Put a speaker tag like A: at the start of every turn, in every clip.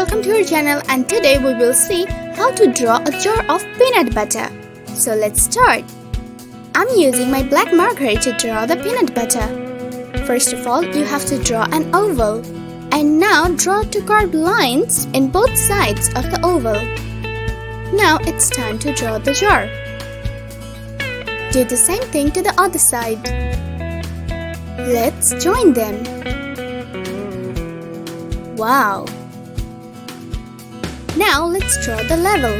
A: welcome to our channel, and today we will see how to draw a jar of peanut butter. So let's start. I'm using my black marker to draw the peanut butter. First of all, you have to draw an oval. And now draw two curved lines in both sides of the oval. Now it's time to draw the jar. Do the same thing to the other side. Let's join them. Wow! Now let's draw the level.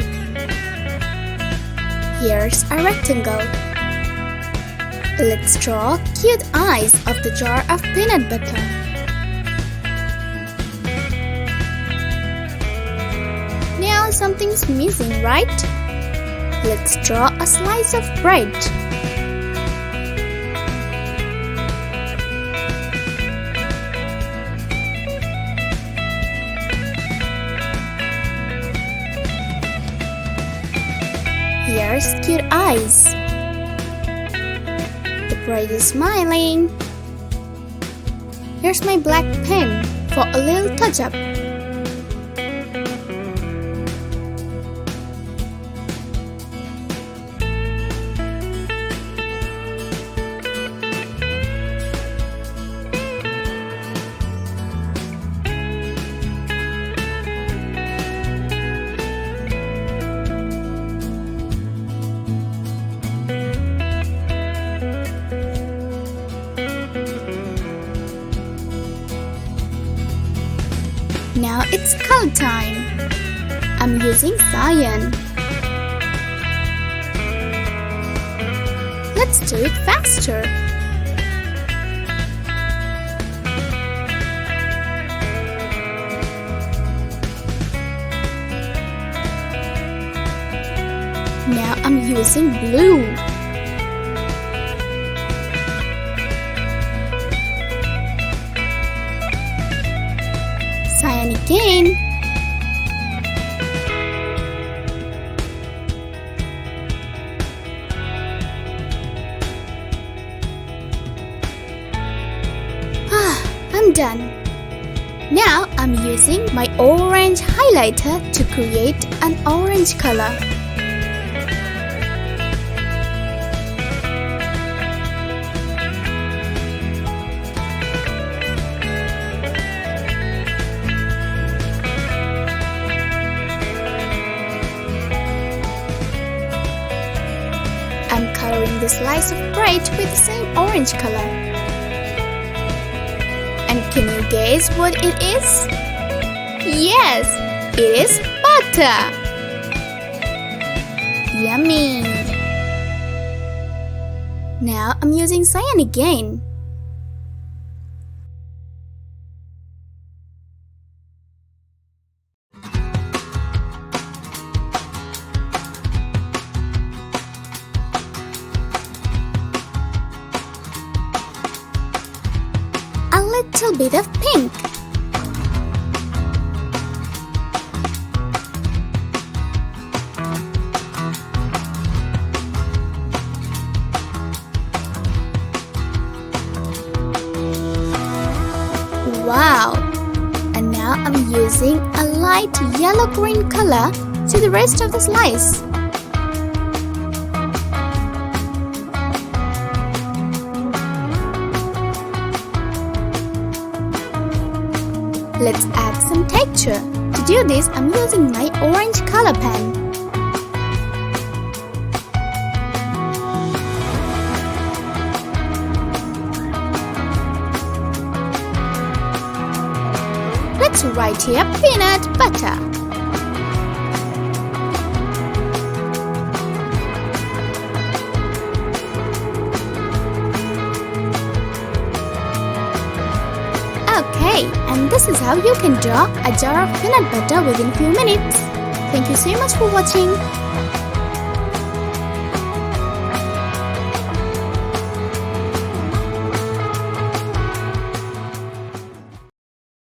A: Here's a rectangle. Let's draw cute eyes of the jar of peanut butter. Now something's missing, right? Let's draw a slice of bread. Here's cute eyes. The bread is smiling. Here's my black pen for a little touch-up. Now it's color time. I'm using cyan. Let's do it faster. Now I'm using blue. Cyan again. I'm done. Now I'm using my orange highlighter to create an orange color. I'm coloring the slice of bread with the same orange color. And can you guess what it is? Yes, it is butter! Yummy! Now I'm using cyan again. A little bit of pink. Wow! And now I'm using a light yellow-green color to the rest of the slice. Let's add some texture. To do this, I'm using my orange color pen. Let's write here peanut butter. Okay, and this is how you can draw a jar of peanut butter within few minutes. Thank you so much for watching.